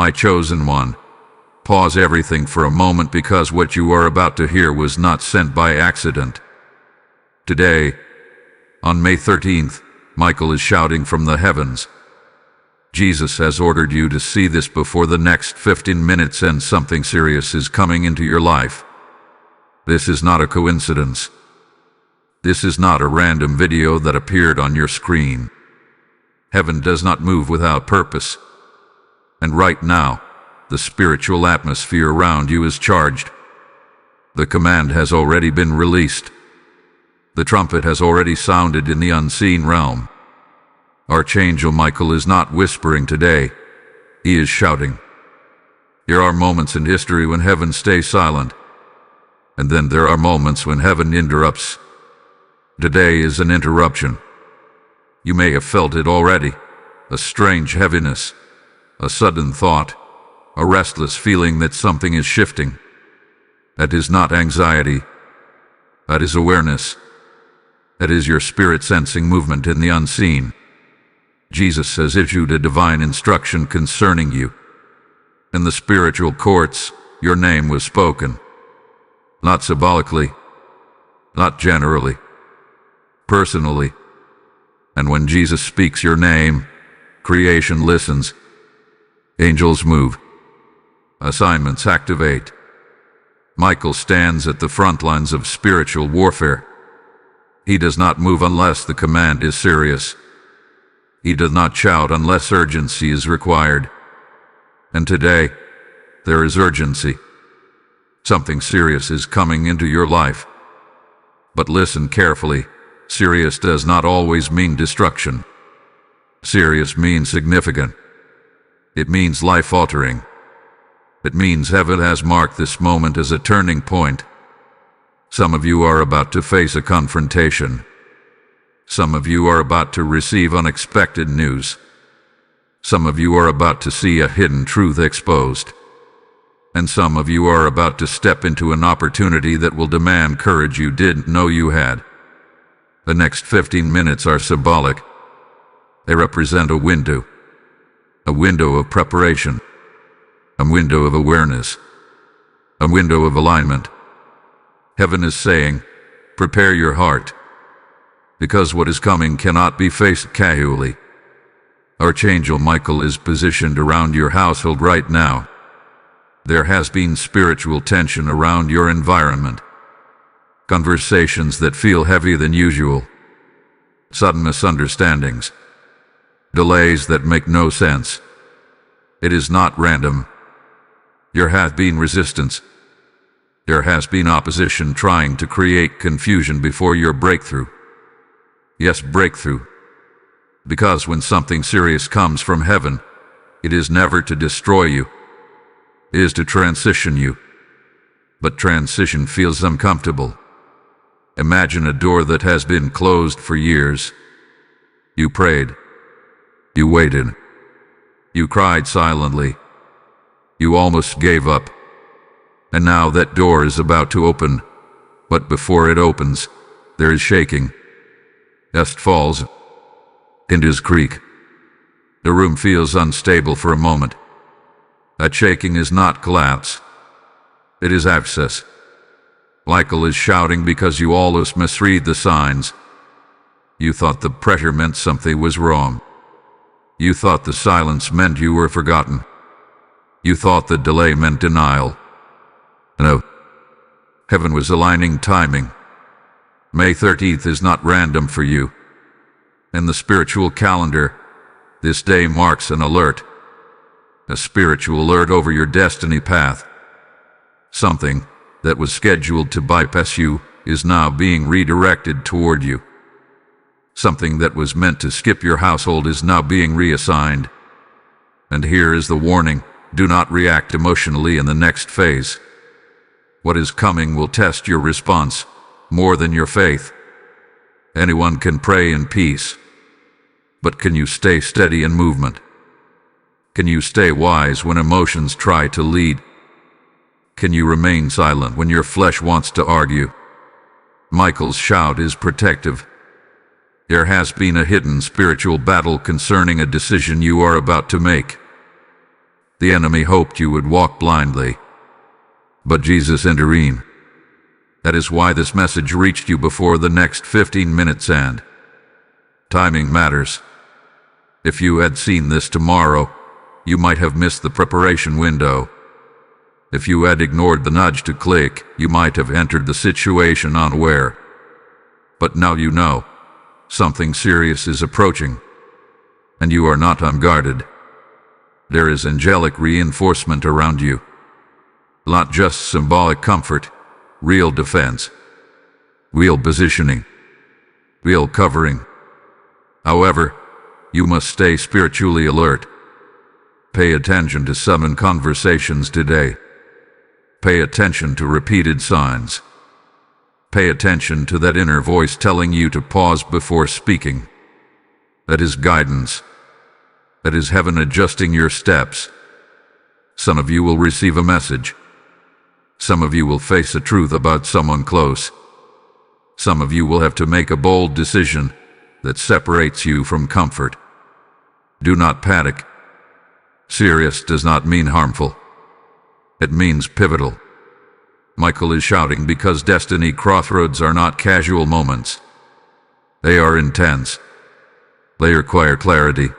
My chosen one, pause everything for a moment, because what you are about to hear was not sent by accident. Today, on May 13th, Michael is shouting from the heavens. Jesus has ordered you to see this before the next 15 minutes, and something serious is coming into your life. This is not a coincidence. This is not a random video that appeared on your screen. Heaven does not move without purpose. And right now, the spiritual atmosphere around you is charged. The command has already been released. The trumpet has already sounded in the unseen realm. Archangel Michael is not whispering today. He is shouting. There are moments in history when heaven stays silent. And then there are moments when heaven interrupts. Today is an interruption. You may have felt it already. A strange heaviness. A sudden thought. A restless feeling that something is shifting. That is not anxiety. That is awareness. That is your spirit sensing movement in the unseen. Jesus has issued a divine instruction concerning you. In the spiritual courts, your name was spoken. Not symbolically, not generally, personally. And when Jesus speaks your name, creation listens. Angels move. Assignments activate. Michael stands at the front lines of spiritual warfare. He does not move unless the command is serious. He does not shout unless urgency is required. And today, there is urgency. Something serious is coming into your life. But listen carefully. Serious does not always mean destruction. Serious means significant. It means life-altering. It means heaven has marked this moment as a turning point. Some of you are about to face a confrontation. Some of you are about to receive unexpected news. Some of you are about to see a hidden truth exposed. And some of you are about to step into an opportunity that will demand courage you didn't know you had. The next 15 minutes are symbolic. They represent a window of preparation, a window of awareness, a window of alignment. Heaven is saying, prepare your heart, because what is coming cannot be faced casually. Archangel Michael is positioned around your household right now. There has been spiritual tension around your environment. Conversations that feel heavier than usual. Sudden misunderstandings. Delays that make no sense. It is not random. There has been resistance. There has been opposition trying to create confusion before your breakthrough. Yes, breakthrough. Because when something serious comes from heaven, it is never to destroy you. It is to transition you. But transition feels uncomfortable. Imagine a door that has been closed for years. You prayed. You waited. You cried silently. You almost gave up. And now that door is about to open. But before it opens, there is shaking. Dust falls. Hinges creak. The room feels unstable for a moment. That shaking is not collapse. It is access. Michael is shouting because you always misread the signs. You thought the pressure meant something was wrong. You thought the silence meant you were forgotten. You thought the delay meant denial. No. Heaven was aligning timing. May 13th is not random for you. In the spiritual calendar, this day marks an alert. A spiritual alert over your destiny path. Something that was scheduled to bypass you is now being redirected toward you. Something that was meant to skip your household is now being reassigned. And here is the warning: do not react emotionally in the next phase. What is coming will test your response more than your faith. Anyone can pray in peace. But can you stay steady in movement? Can you stay wise when emotions try to lead? Can you remain silent when your flesh wants to argue? Michael's shout is protective. There has been a hidden spiritual battle concerning a decision you are about to make. The enemy hoped you would walk blindly, but Jesus intervened. That is why this message reached you before the next 15 minutes end. Timing matters. If you had seen this tomorrow, you might have missed the preparation window. If you had ignored the nudge to click, you might have entered the situation unaware. But now you know. Something serious is approaching, and you are not unguarded. There is angelic reinforcement around you. Not just symbolic comfort, real defense, real positioning, real covering. However, you must stay spiritually alert. Pay attention to sudden conversations today. Pay attention to repeated signs. Pay attention to that inner voice telling you to pause before speaking. That is guidance. That is heaven adjusting your steps. Some of you will receive a message. Some of you will face a truth about someone close. Some of you will have to make a bold decision that separates you from comfort. Do not panic. Serious does not mean harmful. It means pivotal. Michael is shouting because destiny crossroads are not casual moments. They are intense. They require clarity.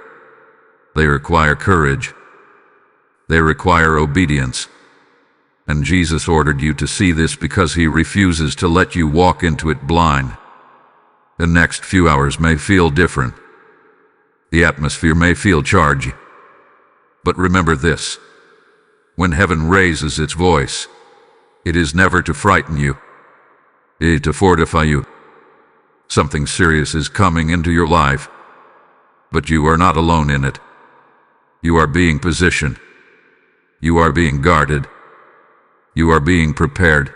They require courage. They require obedience. And Jesus ordered you to see this because he refuses to let you walk into it blind. The next few hours may feel different. The atmosphere may feel charged. But remember this. When heaven raises its voice, it is never to frighten you. It is to fortify you. Something serious is coming into your life, but you are not alone in it. You are being positioned. You are being guarded. You are being prepared.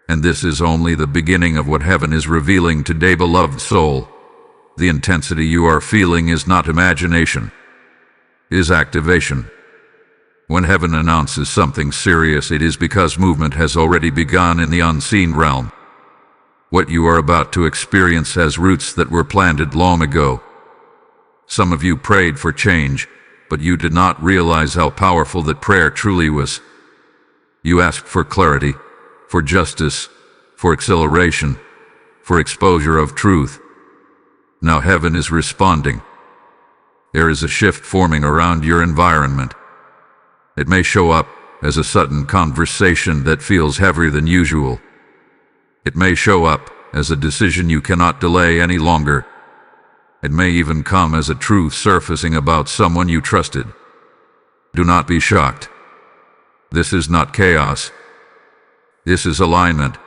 And this is only the beginning of what heaven is revealing today, beloved soul. The intensity you are feeling is not imagination. It is activation. When heaven announces something serious, it is because movement has already begun in the unseen realm. What you are about to experience has roots that were planted long ago. Some of you prayed for change, but you did not realize how powerful that prayer truly was. You asked for clarity, for justice, for acceleration, for exposure of truth. Now heaven is responding. There is a shift forming around your environment. It may show up as a sudden conversation that feels heavier than usual. It may show up as a decision you cannot delay any longer. It may even come as a truth surfacing about someone you trusted. Do not be shocked. This is not chaos. This is alignment.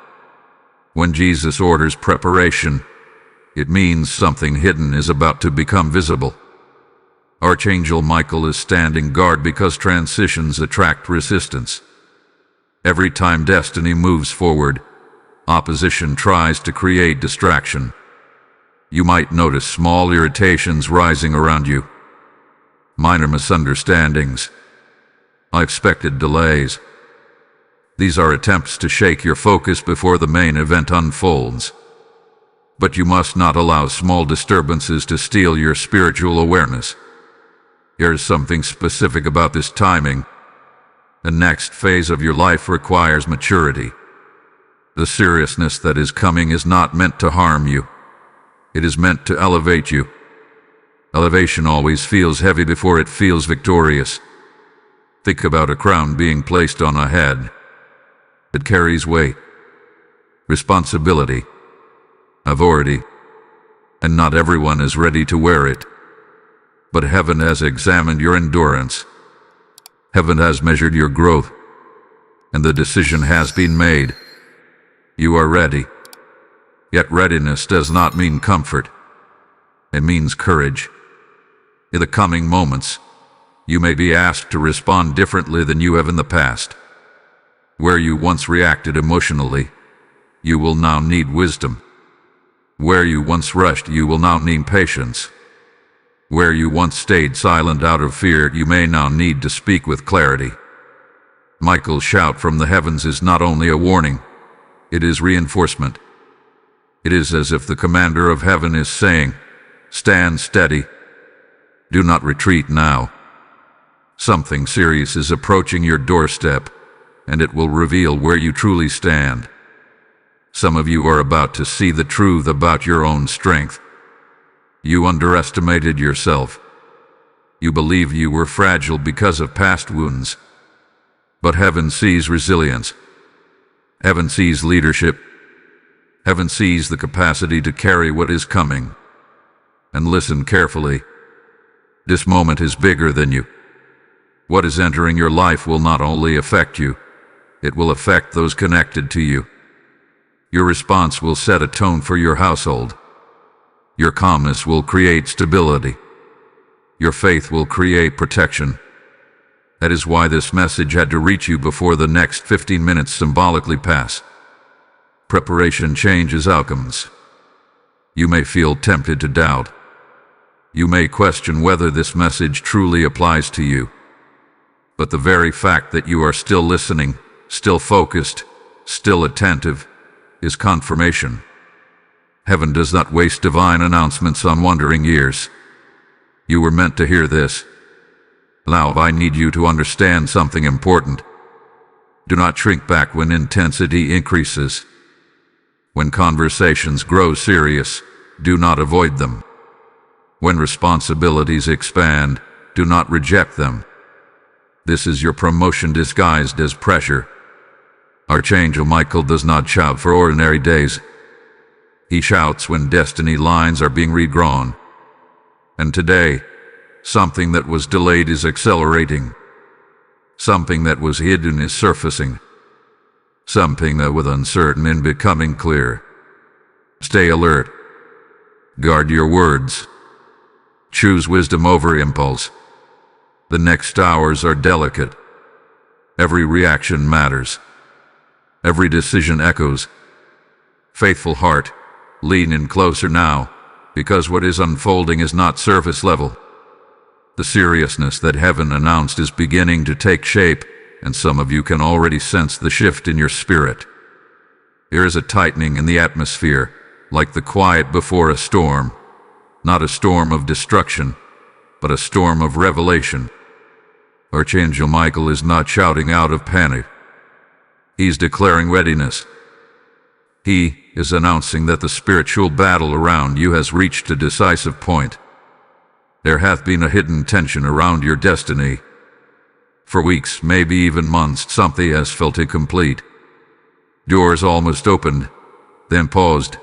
When Jesus orders preparation, it means something hidden is about to become visible. Archangel Michael is standing guard because transitions attract resistance. Every time destiny moves forward, opposition tries to create distraction. You might notice small irritations rising around you. Minor misunderstandings. Unexpected delays. These are attempts to shake your focus before the main event unfolds. But you must not allow small disturbances to steal your spiritual awareness. Here's something specific about this timing. The next phase of your life requires maturity. The seriousness that is coming is not meant to harm you. It is meant to elevate you. Elevation always feels heavy before it feels victorious. Think about a crown being placed on a head. It carries weight, responsibility, authority, and not everyone is ready to wear it. But heaven has examined your endurance. Heaven has measured your growth, and the decision has been made. You are ready. Yet readiness does not mean comfort. It means courage. In the coming moments, you may be asked to respond differently than you have in the past. Where you once reacted emotionally, you will now need wisdom. Where you once rushed, you will now need patience. Where you once stayed silent out of fear, you may now need to speak with clarity. Michael's shout from the heavens is not only a warning, it is reinforcement. It is as if the commander of heaven is saying, "Stand steady. Do not retreat now. Something serious is approaching your doorstep, and it will reveal where you truly stand. Some of you are about to see the truth about your own strength. You underestimated yourself. You believed you were fragile because of past wounds. But heaven sees resilience. Heaven sees leadership. Heaven sees the capacity to carry what is coming. And listen carefully. This moment is bigger than you. What is entering your life will not only affect you, it will affect those connected to you. Your response will set a tone for your household. Your calmness will create stability. Your faith will create protection. That is why this message had to reach you before the next 15 minutes symbolically pass. Preparation changes outcomes. You may feel tempted to doubt. You may question whether this message truly applies to you. But the very fact that you are still listening, still focused, still attentive, is confirmation. Heaven does not waste divine announcements on wandering ears. You were meant to hear this. Now I need you to understand something important. Do not shrink back when intensity increases. When conversations grow serious, do not avoid them. When responsibilities expand, do not reject them. This is your promotion disguised as pressure. Archangel Michael does not shout for ordinary days. He shouts when destiny lines are being redrawn. And today, something that was delayed is accelerating. Something that was hidden is surfacing. Something that was uncertain is becoming clear. Stay alert. Guard your words. Choose wisdom over impulse. The next hours are delicate. Every reaction matters. Every decision echoes. Faithful heart, lean in closer now, because what is unfolding is not surface level. The seriousness that heaven announced is beginning to take shape, and some of you can already sense the shift in your spirit. There is a tightening in the atmosphere, like the quiet before a storm. Not a storm of destruction, but a storm of revelation. Archangel Michael is not shouting out of panic. He's declaring readiness. He is announcing that the spiritual battle around you has reached a decisive point. There hath been a hidden tension around your destiny. For weeks, maybe even months, something has felt incomplete. Doors almost opened, then paused.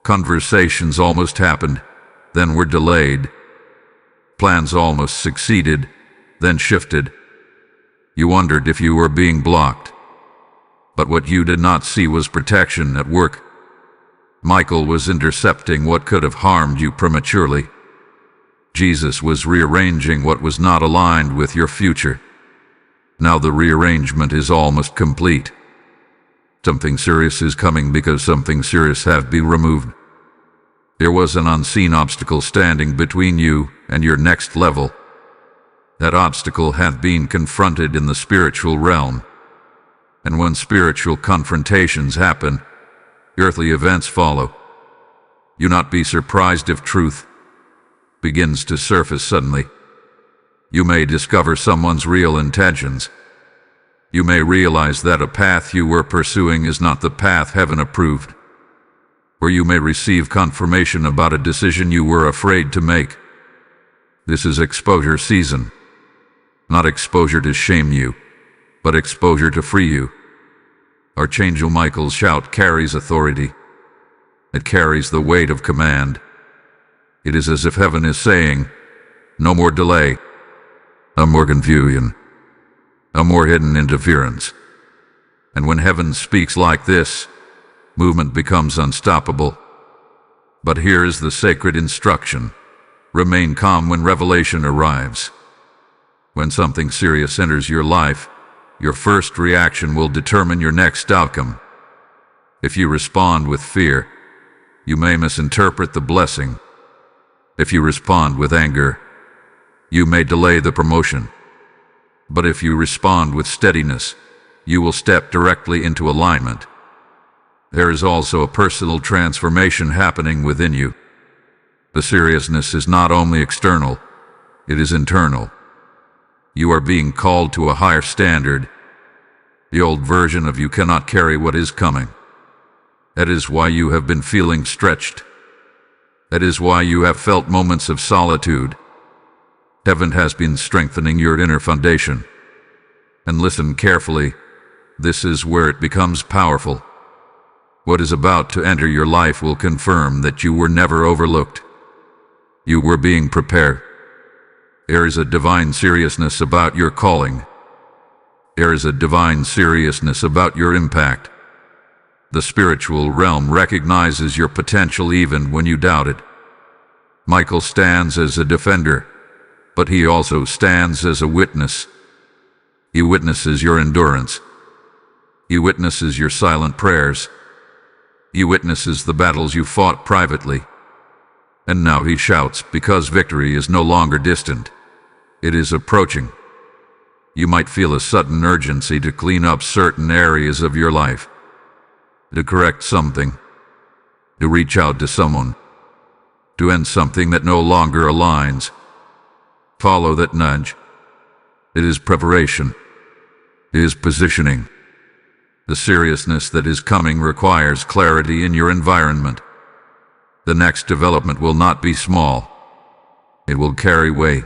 Conversations almost happened, then were delayed. Plans almost succeeded, then shifted. You wondered if you were being blocked. But what you did not see was protection at work. Michael was intercepting what could have harmed you prematurely. Jesus was rearranging what was not aligned with your future. Now the rearrangement is almost complete. Something serious is coming because something serious have been removed. There was an unseen obstacle standing between you and your next level. That obstacle hath been confronted in the spiritual realm. And when spiritual confrontations happen, earthly events follow. You not be surprised if truth begins to surface suddenly. You may discover someone's real intentions. You may realize that a path you were pursuing is not the path heaven approved. Or you may receive confirmation about a decision you were afraid to make. This is exposure season. Not exposure to shame you, but exposure to free you. Archangel Michael's shout carries authority. It carries the weight of command. It is as if heaven is saying, no more delay, no more confusion, no more hidden interference. And when heaven speaks like this, movement becomes unstoppable. But here is the sacred instruction. Remain calm when revelation arrives. When something serious enters your life, your first reaction will determine your next outcome. If you respond with fear, you may misinterpret the blessing. If you respond with anger, you may delay the promotion. But if you respond with steadiness, you will step directly into alignment. There is also a personal transformation happening within you. The seriousness is not only external, it is internal. You are being called to a higher standard. The old version of you cannot carry what is coming. That is why you have been feeling stretched. That is why you have felt moments of solitude. Heaven has been strengthening your inner foundation. And listen carefully, this is where it becomes powerful. What is about to enter your life will confirm that you were never overlooked. You were being prepared. There is a divine seriousness about your calling. There is a divine seriousness about your impact. The spiritual realm recognizes your potential even when you doubt it. Michael stands as a defender, but he also stands as a witness. He witnesses your endurance. He witnesses your silent prayers. He witnesses the battles you fought privately. And now he shouts because victory is no longer distant. It is approaching. You might feel a sudden urgency to clean up certain areas of your life, to correct something, to reach out to someone, to end something that no longer aligns. Follow that nudge. It is preparation. It is positioning. The seriousness that is coming requires clarity in your environment. The next development will not be small. It will carry weight.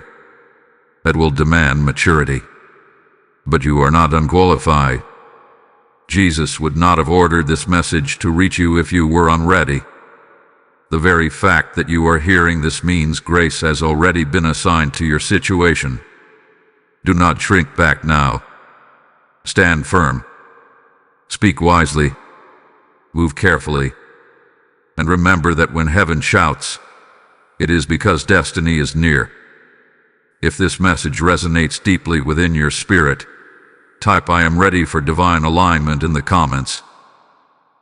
That will demand maturity. But you are not unqualified. Jesus would not have ordered this message to reach you if you were unready. The very fact that you are hearing this means grace has already been assigned to your situation. Do not shrink back now. Stand firm. Speak wisely. Move carefully. And remember that when heaven shouts, it is because destiny is near. If this message resonates deeply within your spirit, type "I am ready for divine alignment" in the comments.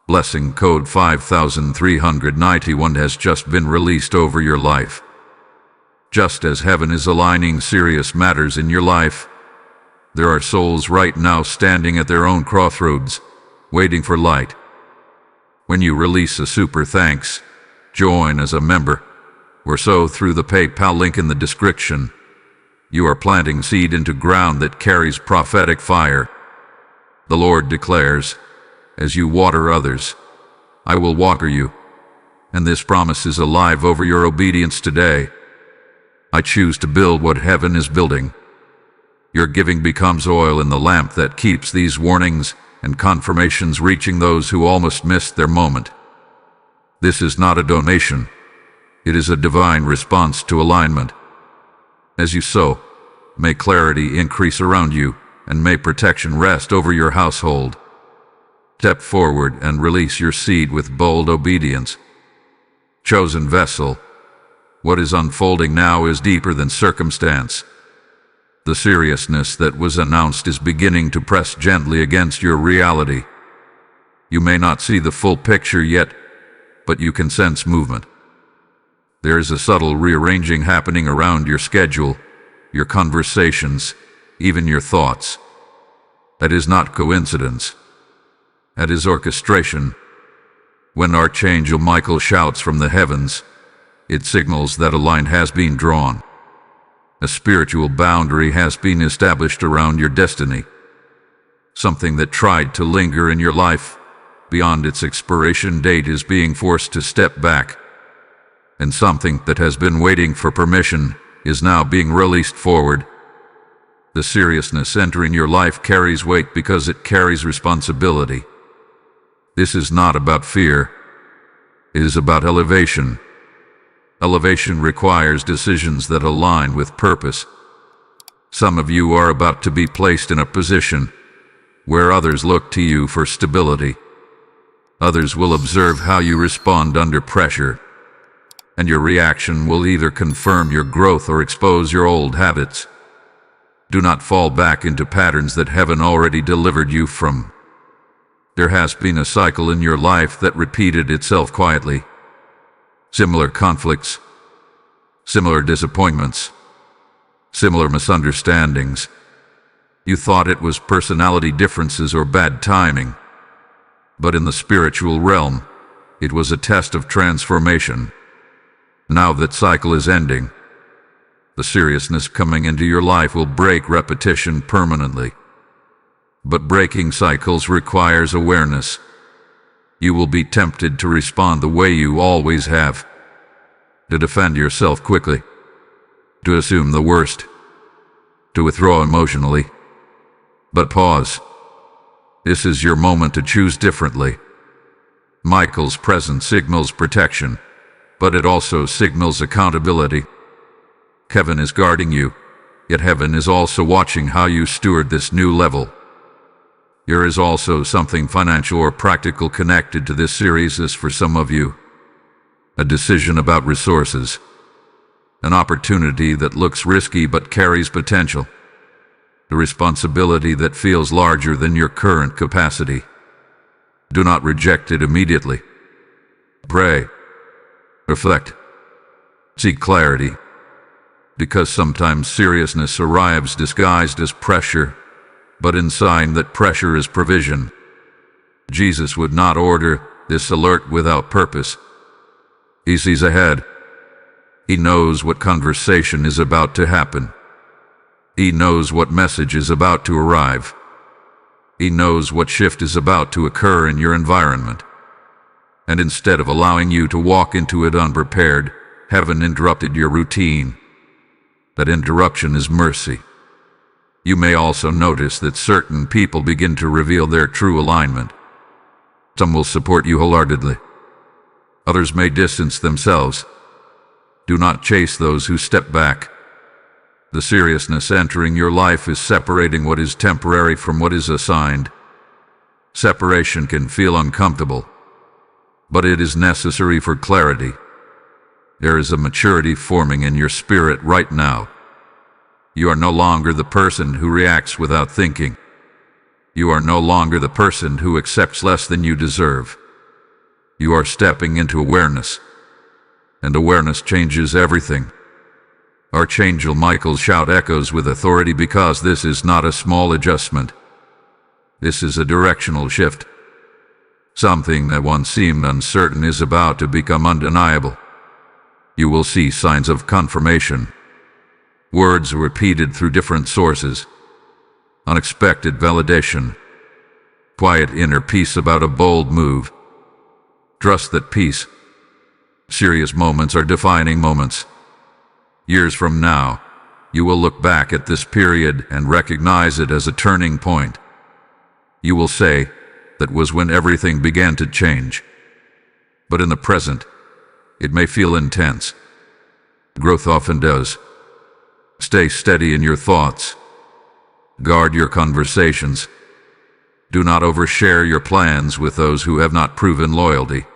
Blessing code 5391 has just been released over your life. Just as heaven is aligning serious matters in your life, there are souls right now standing at their own crossroads, waiting for light. When you release a super thanks, join as a member, or sow through the PayPal link in the description. You are planting seed into ground that carries prophetic fire. The Lord declares, as you water others, I will water you. And this promise is alive over your obedience today. I choose to build what heaven is building. Your giving becomes oil in the lamp that keeps these warnings and confirmations reaching those who almost missed their moment. This is not a donation. It is a divine response to alignment. As you sow, may clarity increase around you, and may protection rest over your household. Step forward and release your seed with bold obedience. Chosen vessel, what is unfolding now is deeper than circumstance. The seriousness that was announced is beginning to press gently against your reality. You may not see the full picture yet, but you can sense movement. There is a subtle rearranging happening around your schedule, your conversations, even your thoughts. That is not coincidence. That is orchestration. When Archangel Michael shouts from the heavens, it signals that a line has been drawn. A spiritual boundary has been established around your destiny. Something that tried to linger in your life beyond its expiration date is being forced to step back. And something that has been waiting for permission is now being released forward. The seriousness entering your life carries weight because it carries responsibility. This is not about fear. It is about elevation. Elevation requires decisions that align with purpose. Some of you are about to be placed in a position where others look to you for stability. Others will observe how you respond under pressure, and your reaction will either confirm your growth or expose your old habits. Do not fall back into patterns that heaven already delivered you from. There has been a cycle in your life that repeated itself quietly. Similar conflicts, similar disappointments, similar misunderstandings. You thought it was personality differences or bad timing, but in the spiritual realm, it was a test of transformation. Now that cycle is ending. The seriousness coming into your life will break repetition permanently. But breaking cycles requires awareness. You will be tempted to respond the way you always have, to defend yourself quickly, to assume the worst, to withdraw emotionally. But pause. This is your moment to choose differently. Michael's presence signals protection, but it also signals accountability. Heaven is guarding you, yet heaven is also watching how you steward this new level. There is also something financial or practical connected to this series as for some of you. A decision about resources. An opportunity that looks risky but carries potential. A responsibility that feels larger than your current capacity. Do not reject it immediately. Pray. Reflect. Seek clarity. Because sometimes seriousness arrives disguised as pressure, but in sign that pressure is provision. Jesus would not order this alert without purpose. He sees ahead. He knows what conversation is about to happen. He knows what message is about to arrive. He knows what shift is about to occur in your environment. And instead of allowing you to walk into it unprepared, heaven interrupted your routine. That interruption is mercy. You may also notice that certain people begin to reveal their true alignment. Some will support you wholeheartedly. Others may distance themselves. Do not chase those who step back. The seriousness entering your life is separating what is temporary from what is assigned. Separation can feel uncomfortable, but it is necessary for clarity. There is a maturity forming in your spirit right now. You are no longer the person who reacts without thinking. You are no longer the person who accepts less than you deserve. You are stepping into awareness, and awareness changes everything. Archangel Michael's shout echoes with authority because this is not a small adjustment. This is a directional shift. Something that once seemed uncertain is about to become undeniable. You will see signs of confirmation. Words repeated through different sources. Unexpected validation. Quiet inner peace about a bold move. Trust that peace. Serious moments are defining moments. Years from now, you will look back at this period and recognize it as a turning point. You will say, that was when everything began to change. But in the present, it may feel intense. Growth often does. Stay steady in your thoughts. Guard your conversations. Do not overshare your plans with those who have not proven loyalty.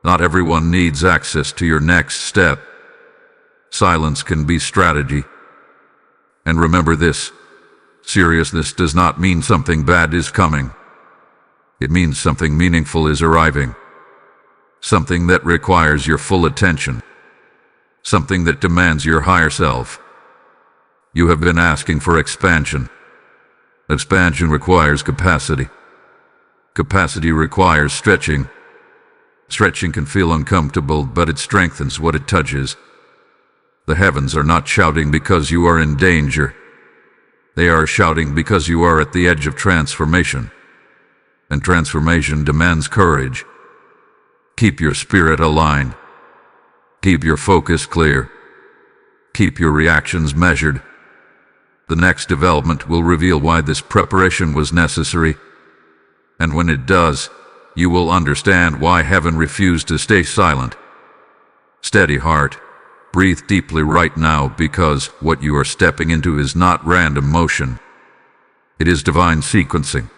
Not everyone needs access to your next step. Silence can be strategy. And remember this, seriousness does not mean something bad is coming. It means something meaningful is arriving. Something that requires your full attention. Something that demands your higher self. You have been asking for expansion. Expansion requires capacity. Capacity requires stretching. Stretching can feel uncomfortable, but it strengthens what it touches. The heavens are not shouting because you are in danger. They are shouting because you are at the edge of transformation. And transformation demands courage. Keep your spirit aligned. Keep your focus clear. Keep your reactions measured. The next development will reveal why this preparation was necessary. And when it does, you will understand why heaven refused to stay silent. Steady heart. Breathe deeply right now because what you are stepping into is not random motion. It is divine sequencing.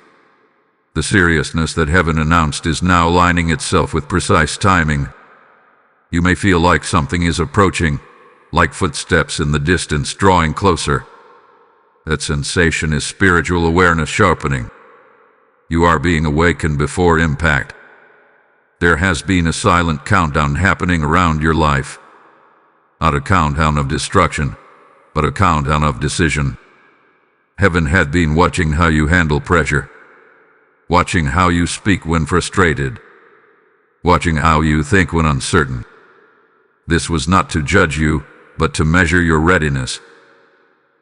The seriousness that heaven announced is now aligning itself with precise timing. You may feel like something is approaching, like footsteps in the distance drawing closer. That sensation is spiritual awareness sharpening. You are being awakened before impact. There has been a silent countdown happening around your life. Not a countdown of destruction, but a countdown of decision. Heaven had been watching how you handle pressure. Watching how you speak when frustrated. Watching how you think when uncertain. This was not to judge you, but to measure your readiness.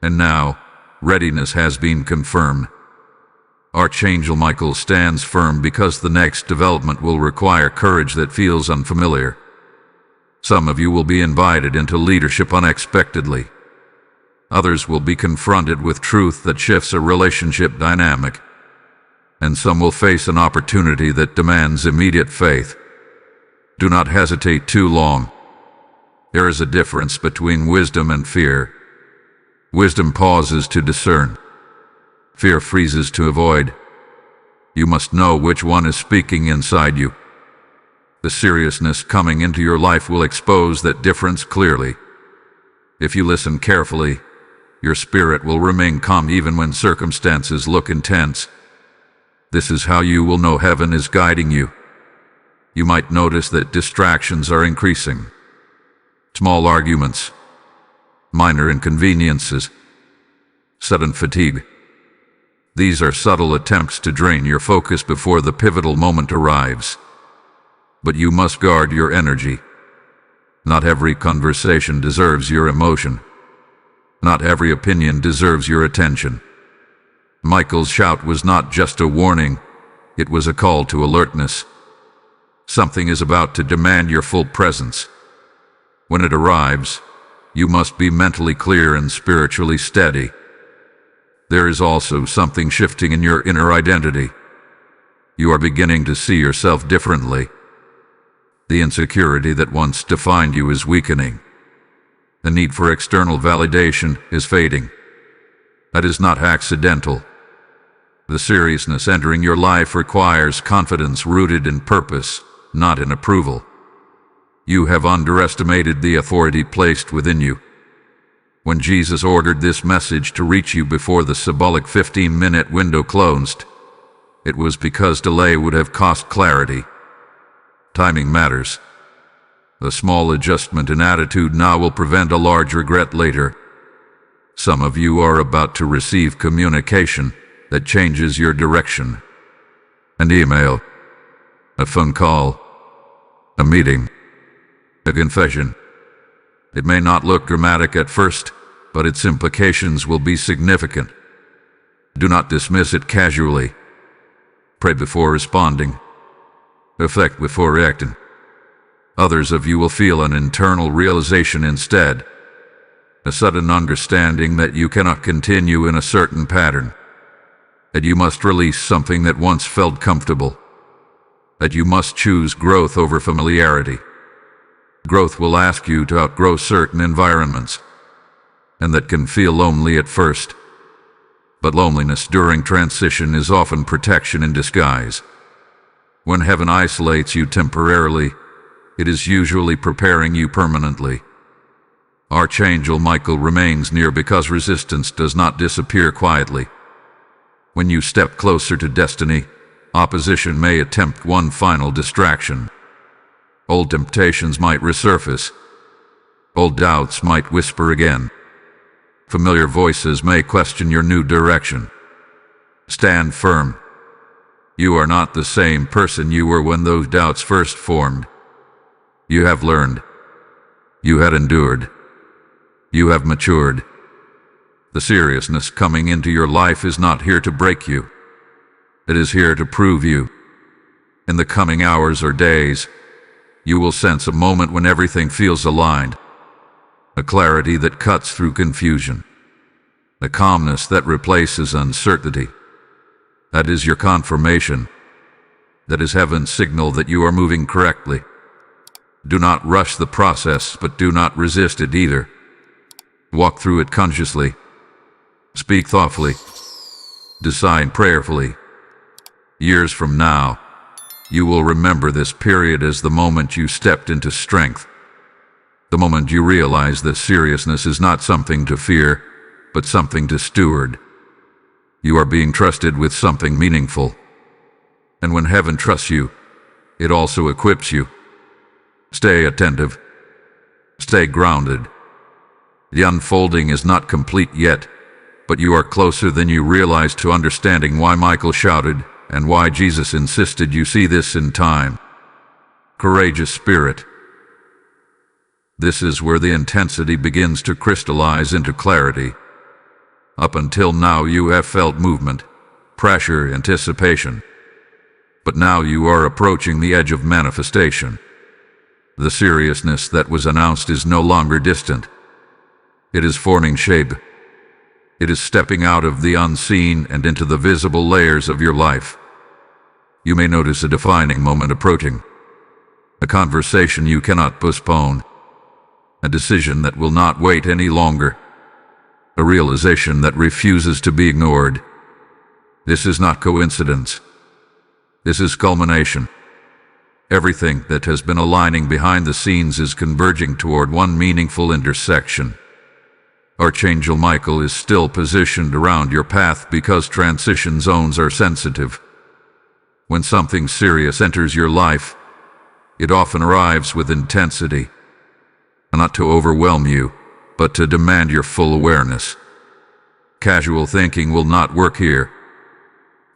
And now, readiness has been confirmed. Archangel Michael stands firm because the next development will require courage that feels unfamiliar. Some of you will be invited into leadership unexpectedly. Others will be confronted with truth that shifts a relationship dynamic. And some will face an opportunity that demands immediate faith. Do not hesitate too long. There is a difference between wisdom and fear. Wisdom pauses to discern. Fear freezes to avoid. You must know which one is speaking inside you. The seriousness coming into your life will expose that difference clearly. If you listen carefully, your spirit will remain calm even when circumstances look intense. This is how you will know heaven is guiding you. You might notice that distractions are increasing. Small arguments, minor inconveniences, sudden fatigue. These are subtle attempts to drain your focus before the pivotal moment arrives. But you must guard your energy. Not every conversation deserves your emotion. Not every opinion deserves your attention. Michael's shout was not just a warning, it was a call to alertness. Something is about to demand your full presence. When it arrives, you must be mentally clear and spiritually steady. There is also something shifting in your inner identity. You are beginning to see yourself differently. The insecurity that once defined you is weakening. The need for external validation is fading. That is not accidental. The seriousness entering your life requires confidence rooted in purpose, not in approval. You have underestimated the authority placed within you. When Jesus ordered this message to reach you before the symbolic 15-minute window closed, it was because delay would have cost clarity. Timing matters. A small adjustment in attitude now will prevent a large regret later. Some of you are about to receive communication that changes your direction. An email, a phone call, a meeting, a confession. It may not look dramatic at first, but its implications will be significant. Do not dismiss it casually. Pray before responding. Reflect before reacting. Others of you will feel an internal realization instead. A sudden understanding that you cannot continue in a certain pattern. That you must release something that once felt comfortable. That you must choose growth over familiarity. Growth will ask you to outgrow certain environments, and that can feel lonely at first. But loneliness during transition is often protection in disguise. When heaven isolates you temporarily, it is usually preparing you permanently. Archangel Michael remains near because resistance does not disappear quietly. When you step closer to destiny, opposition may attempt one final distraction. Old temptations might resurface. Old doubts might whisper again. Familiar voices may question your new direction. Stand firm. You are not the same person you were when those doubts first formed. You have learned. You had endured. You have matured. The seriousness coming into your life is not here to break you. It is here to prove you. In the coming hours or days, you will sense a moment when everything feels aligned. A clarity that cuts through confusion. A calmness that replaces uncertainty. That is your confirmation. That is heaven's signal that you are moving correctly. Do not rush the process, but do not resist it either. Walk through it consciously. Speak thoughtfully. Decide prayerfully. Years from now, you will remember this period as the moment you stepped into strength. The moment you realize that seriousness is not something to fear, but something to steward. You are being trusted with something meaningful. And when heaven trusts you, it also equips you. Stay attentive. Stay grounded. The unfolding is not complete yet, but you are closer than you realize to understanding why Michael shouted and why Jesus insisted you see this in time. Courageous spirit. This is where the intensity begins to crystallize into clarity. Up until now you have felt movement, pressure, anticipation. But now you are approaching the edge of manifestation. The seriousness that was announced is no longer distant. It is forming shape. It is stepping out of the unseen and into the visible layers of your life. You may notice a defining moment approaching. A conversation you cannot postpone. A decision that will not wait any longer. A realization that refuses to be ignored. This is not coincidence. This is culmination. Everything that has been aligning behind the scenes is converging toward one meaningful intersection. Archangel Michael is still positioned around your path because transition zones are sensitive. When something serious enters your life, it often arrives with intensity, not to overwhelm you, but to demand your full awareness. Casual thinking will not work here.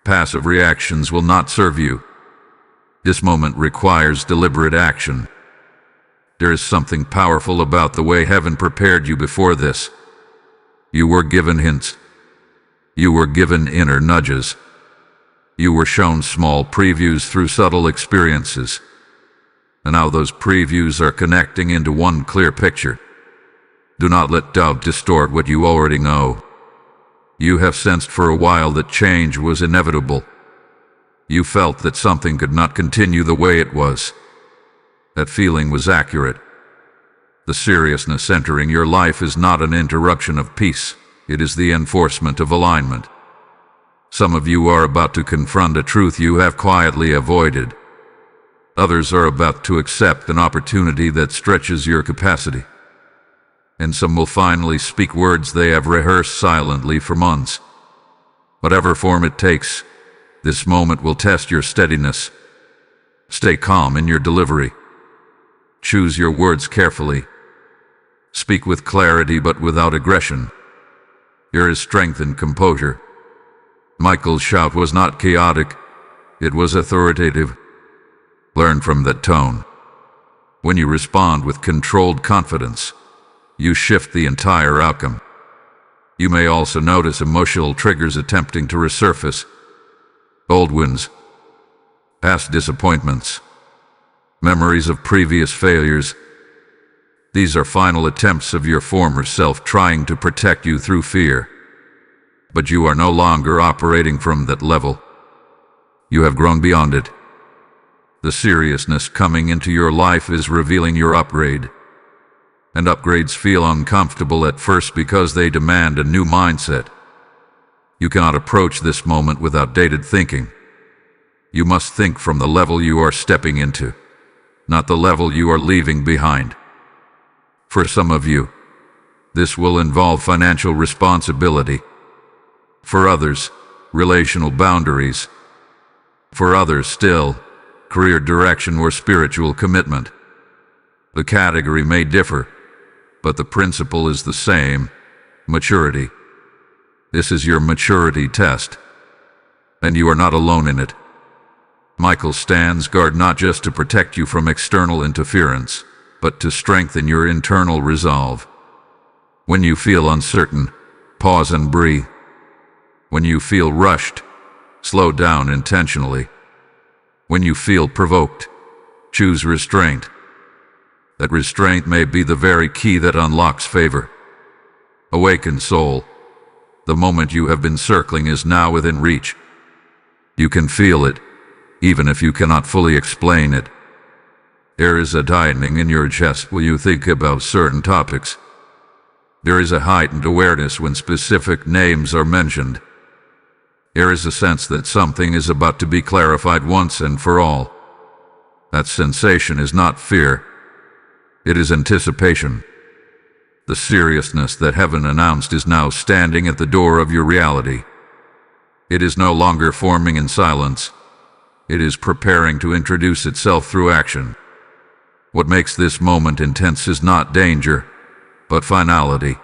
Passive reactions will not serve you. This moment requires deliberate action. There is something powerful about the way heaven prepared you before this. You were given hints. You were given inner nudges. You were shown small previews through subtle experiences. And now those previews are connecting into one clear picture. Do not let doubt distort what you already know. You have sensed for a while that change was inevitable. You felt that something could not continue the way it was. That feeling was accurate. The seriousness entering your life is not an interruption of peace. It is the enforcement of alignment. Some of you are about to confront a truth you have quietly avoided. Others are about to accept an opportunity that stretches your capacity. And some will finally speak words they have rehearsed silently for months. Whatever form it takes, this moment will test your steadiness. Stay calm in your delivery. Choose your words carefully. Speak with clarity but without aggression. There is strength in composure. Michael's shout was not chaotic, it was authoritative. Learn from that tone. When you respond with controlled confidence, you shift the entire outcome. You may also notice emotional triggers attempting to resurface. Old wounds, past disappointments, memories of previous failures. These are final attempts of your former self trying to protect you through fear. But you are no longer operating from that level. You have grown beyond it. The seriousness coming into your life is revealing your upgrade. And upgrades feel uncomfortable at first because they demand a new mindset. You cannot approach this moment with outdated thinking. You must think from the level you are stepping into, not the level you are leaving behind. For some of you, this will involve financial responsibility. For others, relational boundaries. For others still, career direction or spiritual commitment. The category may differ, but the principle is the same: maturity. This is your maturity test, and you are not alone in it. Michael stands guard not just to protect you from external interference, but to strengthen your internal resolve. When you feel uncertain, pause and breathe. When you feel rushed, slow down intentionally. When you feel provoked, choose restraint. That restraint may be the very key that unlocks favor. Awaken, soul. The moment you have been circling is now within reach. You can feel it, even if you cannot fully explain it. There is a tightening in your chest when you think about certain topics. There is a heightened awareness when specific names are mentioned. There is a sense that something is about to be clarified once and for all. That sensation is not fear. It is anticipation. The seriousness that heaven announced is now standing at the door of your reality. It is no longer forming in silence. It is preparing to introduce itself through action. What makes this moment intense is not danger, but finality.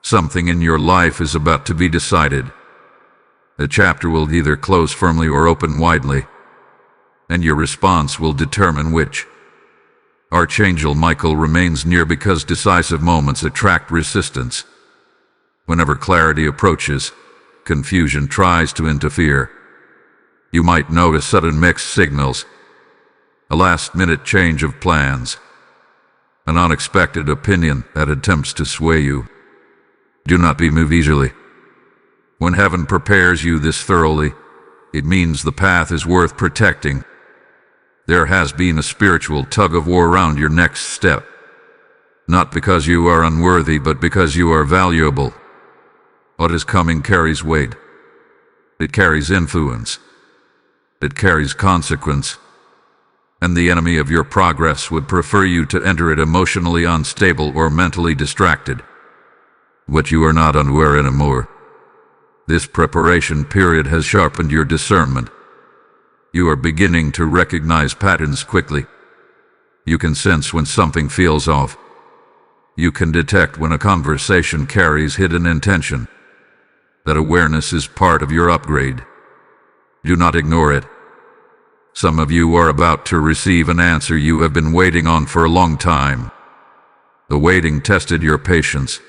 Something in your life is about to be decided. The chapter will either close firmly or open widely, and your response will determine which. Archangel Michael remains near because decisive moments attract resistance. Whenever clarity approaches, confusion tries to interfere. You might notice sudden mixed signals, a last-minute change of plans, an unexpected opinion that attempts to sway you. Do not be moved easily. When heaven prepares you this thoroughly, it means the path is worth protecting. There has been a spiritual tug-of-war around your next step. Not because you are unworthy, but because you are valuable. What is coming carries weight. It carries influence. It carries consequence. And the enemy of your progress would prefer you to enter it emotionally unstable or mentally distracted. But you are not unaware anymore. This preparation period has sharpened your discernment. You are beginning to recognize patterns quickly. You can sense when something feels off. You can detect when a conversation carries hidden intention. That awareness is part of your upgrade. Do not ignore it. Some of you are about to receive an answer you have been waiting on for a long time. The waiting tested your patience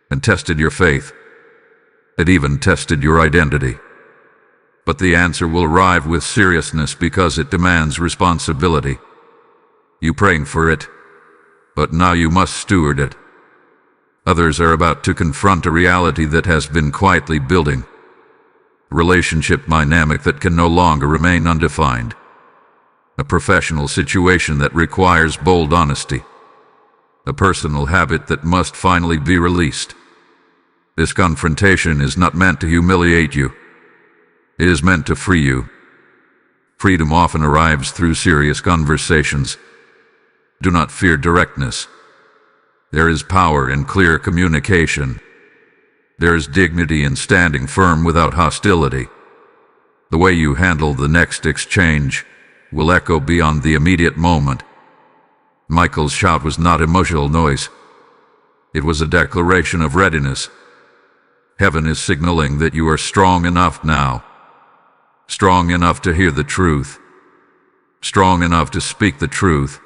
and tested your faith. It even tested your identity. But the answer will arrive with seriousness because it demands responsibility. You praying for it, but now you must steward it. Others are about to confront a reality that has been quietly building. A relationship dynamic that can no longer remain undefined. A professional situation that requires bold honesty. A personal habit that must finally be released. This confrontation is not meant to humiliate you. It is meant to free you. Freedom often arrives through serious conversations. Do not fear directness. There is power in clear communication. There is dignity in standing firm without hostility. The way you handle the next exchange will echo beyond the immediate moment. Michael's shout was not emotional noise. It was a declaration of readiness. Heaven is signaling that you are strong enough now. Strong enough to hear the truth. Strong enough to speak the truth.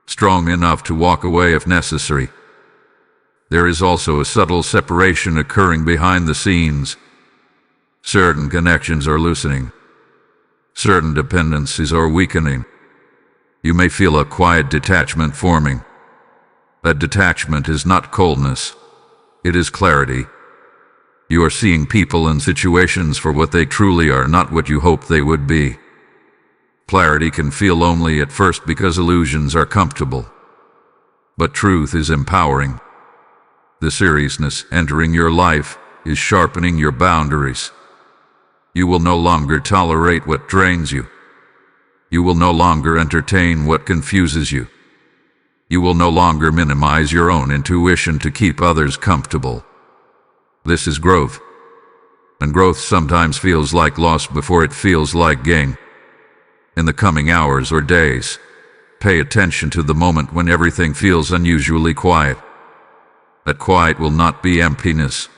Strong enough to walk away if necessary. There is also a subtle separation occurring behind the scenes. Certain connections are loosening. Certain dependencies are weakening. You may feel a quiet detachment forming. That detachment is not coldness. It is clarity. You are seeing people and situations for what they truly are, not what you hoped they would be. Clarity can feel lonely at first because illusions are comfortable. But truth is empowering. The seriousness entering your life is sharpening your boundaries. You will no longer tolerate what drains you. You will no longer entertain what confuses you. You will no longer minimize your own intuition to keep others comfortable. This is growth. And growth sometimes feels like loss before it feels like gain. In the coming hours or days, pay attention to the moment when everything feels unusually quiet. That quiet will not be emptiness.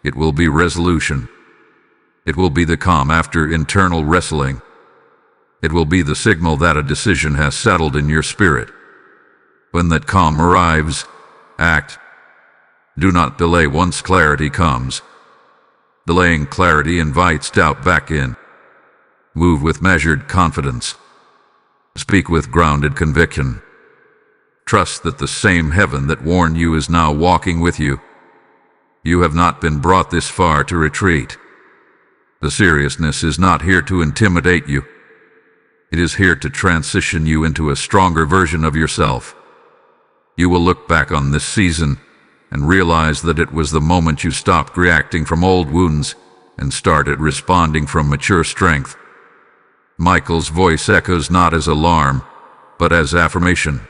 It will be resolution. It will be the calm after internal wrestling. It will be the signal that a decision has settled in your spirit. When that calm arrives, act. Do not delay once clarity comes. Delaying clarity invites doubt back in. Move with measured confidence. Speak with grounded conviction. Trust that the same heaven that warned you is now walking with you. You have not been brought this far to retreat. The seriousness is not here to intimidate you. It is here to transition you into a stronger version of yourself. You will look back on this season and realize that it was the moment you stopped reacting from old wounds and started responding from mature strength. Michael's voice echoes not as alarm, but as affirmation.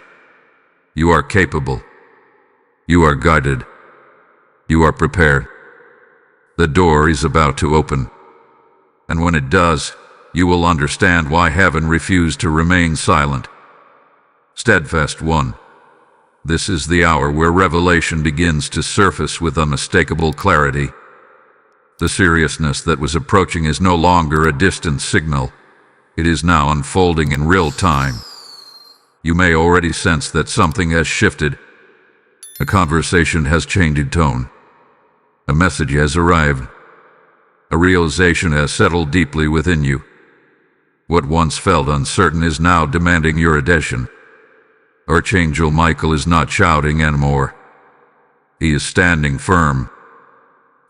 You are capable. You are guided. You are prepared. The door is about to open. And when it does, you will understand why heaven refused to remain silent. Steadfast one. This is the hour where revelation begins to surface with unmistakable clarity. The seriousness that was approaching is no longer a distant signal. It is now unfolding in real time. You may already sense that something has shifted. A conversation has changed tone. A message has arrived. A realization has settled deeply within you. What once felt uncertain is now demanding your attention. Archangel Michael is not shouting anymore. He is standing firm.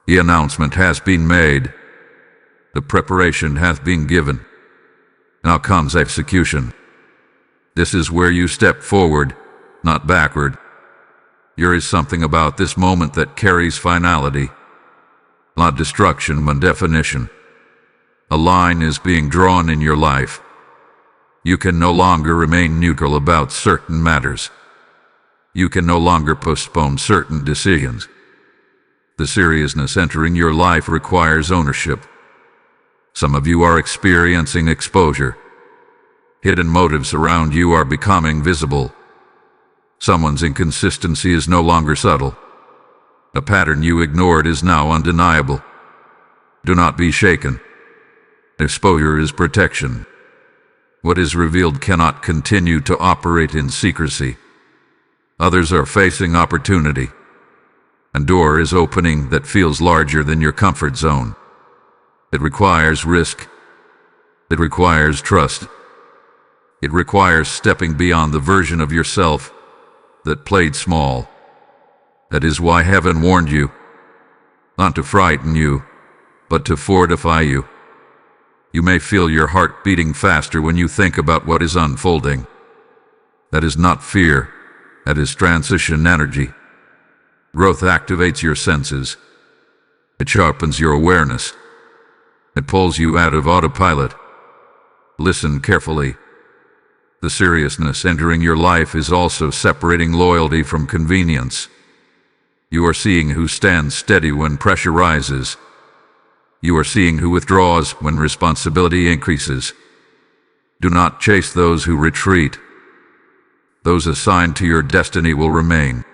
The announcement has been made. The preparation hath been given. Now comes execution. This is where you step forward, not backward. There is something about this moment that carries finality, not destruction but definition. A line is being drawn in your life. You can no longer remain neutral about certain matters. You can no longer postpone certain decisions. The seriousness entering your life requires ownership. Some of you are experiencing exposure. Hidden motives around you are becoming visible. Someone's inconsistency is no longer subtle. A pattern you ignored is now undeniable. Do not be shaken. Exposure is protection. What is revealed cannot continue to operate in secrecy. Others are facing opportunity. A door is opening that feels larger than your comfort zone. It requires risk. It requires trust. It requires stepping beyond the version of yourself that played small. That is why heaven warned you, not to frighten you, but to fortify you. You may feel your heart beating faster when you think about what is unfolding. That is not fear, that is transition energy. Growth activates your senses. It sharpens your awareness. It pulls you out of autopilot. Listen carefully. The seriousness entering your life is also separating loyalty from convenience. You are seeing who stands steady when pressure rises. You are seeing who withdraws when responsibility increases. Do not chase those who retreat. Those assigned to your destiny will remain.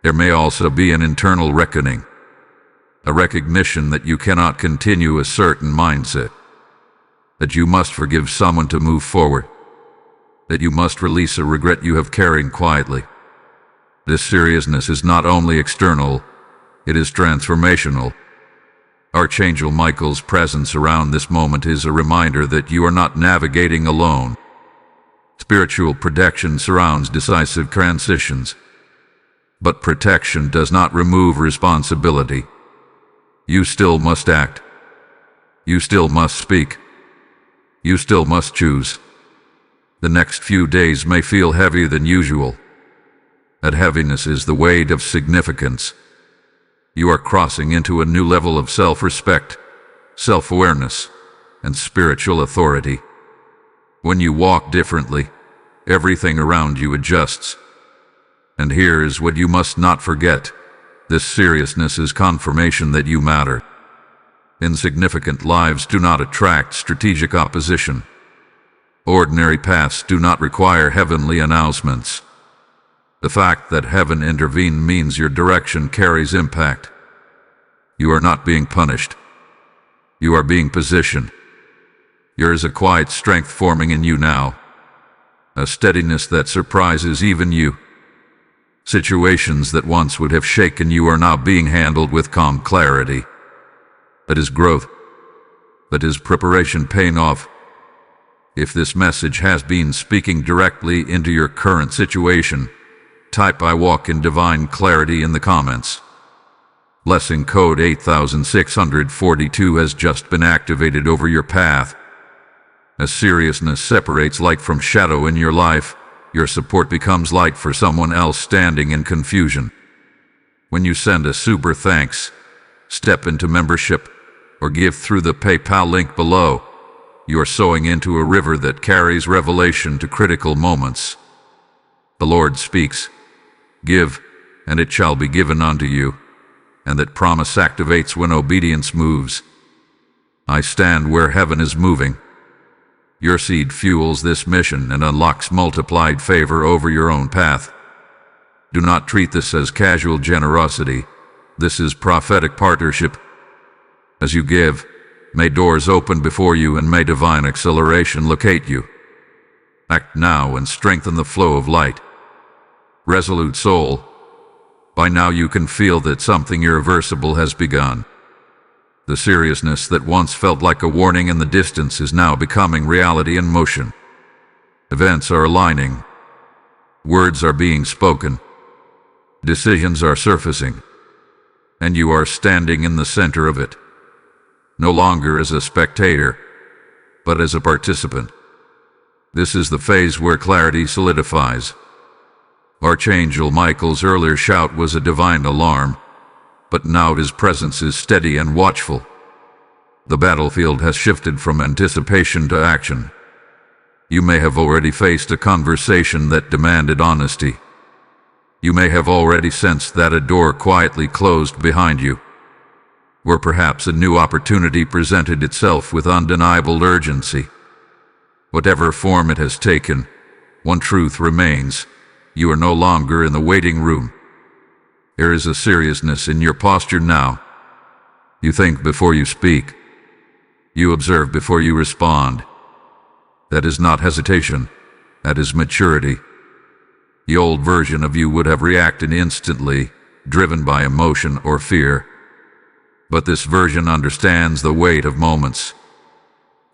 There may also be an internal reckoning, a recognition that you cannot continue a certain mindset, that you must forgive someone to move forward, that you must release a regret you have carried quietly. This seriousness is not only external, it is transformational. Archangel Michael's presence around this moment is a reminder that you are not navigating alone. Spiritual protection surrounds decisive transitions, but protection does not remove responsibility. You still must act. You still must speak. You still must choose. The next few days may feel heavier than usual. That heaviness is the weight of significance. You are crossing into a new level of self-respect, self-awareness, and spiritual authority. When you walk differently, everything around you adjusts. And here is what you must not forget. This seriousness is confirmation that you matter. Insignificant lives do not attract strategic opposition. Ordinary paths do not require heavenly announcements. The fact that heaven intervened means your direction carries impact. You are not being punished. You are being positioned. There is a quiet strength forming in you now, a steadiness that surprises even you. Situations that once would have shaken you are now being handled with calm clarity. That is growth. That is preparation paying off. If this message has been speaking directly into your current situation, type "I walk in divine clarity" in the comments. Blessing code 8642 has just been activated over your path. As seriousness separates light from shadow in your life, your support becomes light for someone else standing in confusion. When you send a super thanks, step into membership, or give through the PayPal link below, you are sowing into a river that carries revelation to critical moments. The Lord speaks, "Give, and it shall be given unto you," and that promise activates when obedience moves. I stand where heaven is moving. Your seed fuels this mission and unlocks multiplied favor over your own path. Do not treat this as casual generosity. This is prophetic partnership. As you give, may doors open before you and may divine acceleration locate you. Act now and strengthen the flow of light. Resolute soul, by now you can feel that something irreversible has begun. The seriousness that once felt like a warning in the distance is now becoming reality in motion. Events are aligning. Words are being spoken. Decisions are surfacing. And you are standing in the center of it. No longer as a spectator, but as a participant. This is the phase where clarity solidifies. Archangel Michael's earlier shout was a divine alarm, but now his presence is steady and watchful. The battlefield has shifted from anticipation to action. You may have already faced a conversation that demanded honesty. You may have already sensed that a door quietly closed behind you, or perhaps a new opportunity presented itself with undeniable urgency. Whatever form it has taken, one truth remains: you are no longer in the waiting room. There is a seriousness in your posture now. You think before you speak. You observe before you respond. That is not hesitation. That is maturity. The old version of you would have reacted instantly, driven by emotion or fear. But this version understands the weight of moments.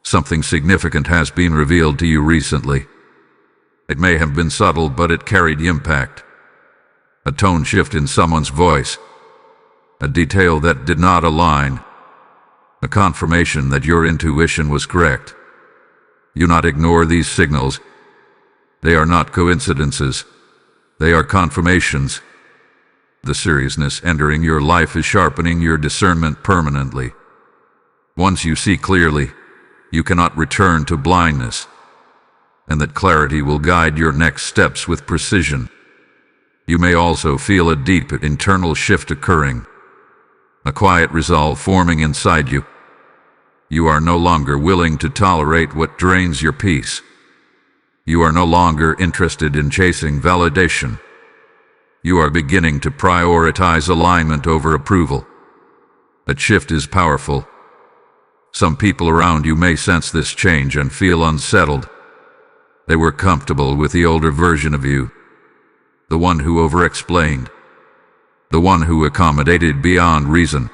Something significant has been revealed to you recently. It may have been subtle, but it carried impact. A tone shift in someone's voice. A detail that did not align. A confirmation that your intuition was correct. Do not ignore these signals. They are not coincidences. They are confirmations. The seriousness entering your life is sharpening your discernment permanently. Once you see clearly, you cannot return to blindness, and that clarity will guide your next steps with precision. You may also feel a deep internal shift occurring, a quiet resolve forming inside you. You are no longer willing to tolerate what drains your peace. You are no longer interested in chasing validation. You are beginning to prioritize alignment over approval. That shift is powerful. Some people around you may sense this change and feel unsettled. They were comfortable with the older version of you, the one who over-explained, the one who accommodated beyond reason,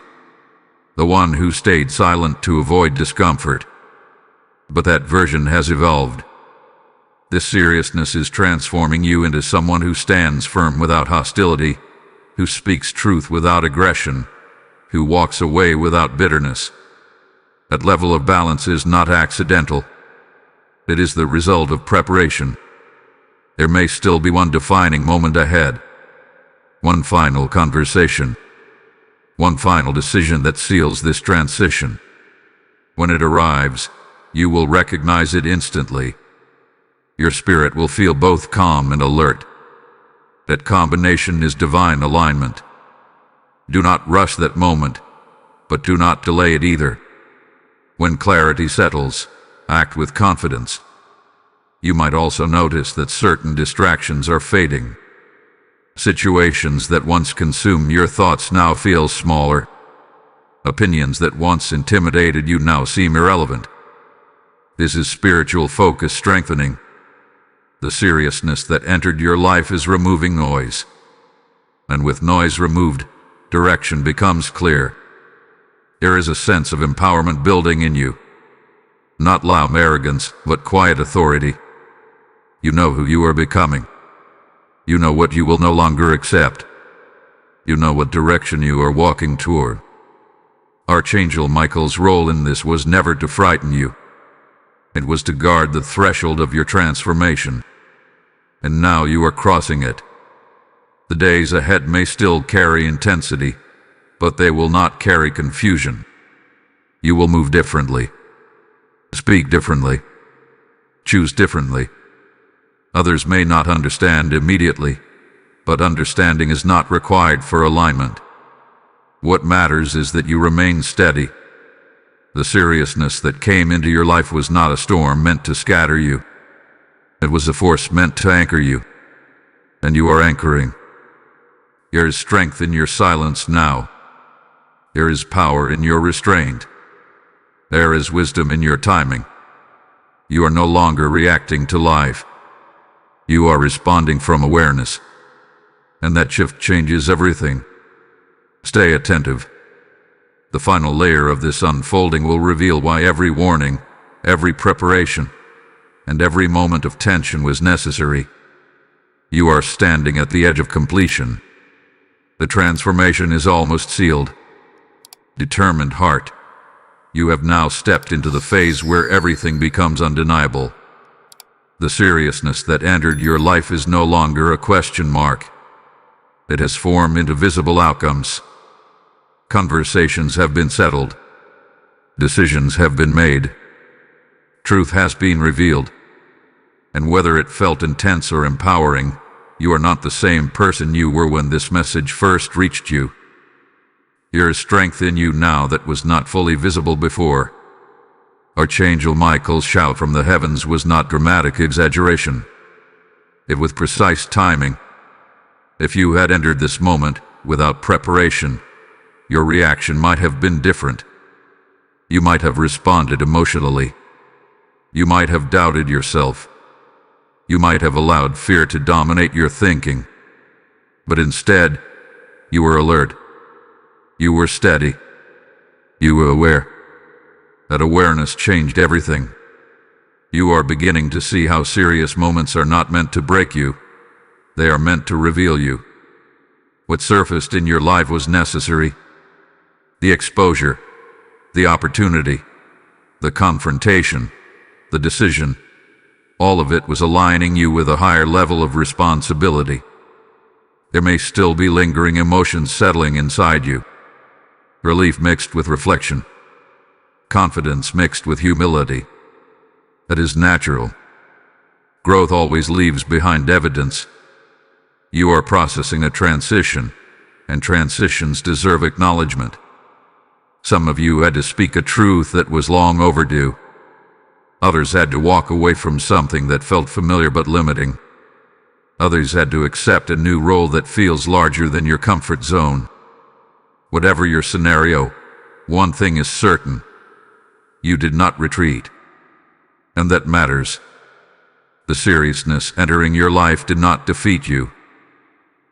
the one who stayed silent to avoid discomfort. But that version has evolved. This seriousness is transforming you into someone who stands firm without hostility, who speaks truth without aggression, who walks away without bitterness. That level of balance is not accidental. It is the result of preparation. There may still be one defining moment ahead. One final conversation. One final decision that seals this transition. When it arrives, you will recognize it instantly. Your spirit will feel both calm and alert. That combination is divine alignment. Do not rush that moment, but do not delay it either. When clarity settles, act with confidence. You might also notice that certain distractions are fading. Situations that once consumed your thoughts now feel smaller. Opinions that once intimidated you now seem irrelevant. This is spiritual focus strengthening. The seriousness that entered your life is removing noise. And with noise removed, direction becomes clear. There is a sense of empowerment building in you. Not loud arrogance, but quiet authority. You know who you are becoming. You know what you will no longer accept. You know what direction you are walking toward. Archangel Michael's role in this was never to frighten you. It was to guard the threshold of your transformation. And now you are crossing it. The days ahead may still carry intensity, but they will not carry confusion. You will move differently. Speak differently. Choose differently. Others may not understand immediately, but understanding is not required for alignment. What matters is that you remain steady. The seriousness that came into your life was not a storm meant to scatter you. It was a force meant to anchor you. And you are anchoring. There is strength in your silence now. There is power in your restraint. There is wisdom in your timing. You are no longer reacting to life. You are responding from awareness, and that shift changes everything. Stay attentive. The final layer of this unfolding will reveal why every warning, every preparation, and every moment of tension was necessary. You are standing at the edge of completion. The transformation is almost sealed. Determined heart, you have now stepped into the phase where everything becomes undeniable. The seriousness that entered your life is no longer a question mark. It has formed into visible outcomes. Conversations have been settled. Decisions have been made. Truth has been revealed. And whether it felt intense or empowering, you are not the same person you were when this message first reached you. There is strength in you now that was not fully visible before. Archangel Michael's shout from the heavens was not dramatic exaggeration. It was precise timing. If you had entered this moment without preparation, your reaction might have been different. You might have responded emotionally. You might have doubted yourself. You might have allowed fear to dominate your thinking. But instead, you were alert. You were steady. You were aware. That awareness changed everything. You are beginning to see how serious moments are not meant to break you. They are meant to reveal you. What surfaced in your life was necessary. The exposure, the opportunity, the confrontation, the decision, all of it was aligning you with a higher level of responsibility. There may still be lingering emotions settling inside you. Relief mixed with reflection. Confidence mixed with humility. That is natural. Growth always leaves behind evidence. You are processing a transition, and transitions deserve acknowledgement. Some of you had to speak a truth that was long overdue. Others had to walk away from something that felt familiar but limiting. Others had to accept a new role that feels larger than your comfort zone. Whatever your scenario, one thing is certain. You did not retreat. And that matters. The seriousness entering your life did not defeat you.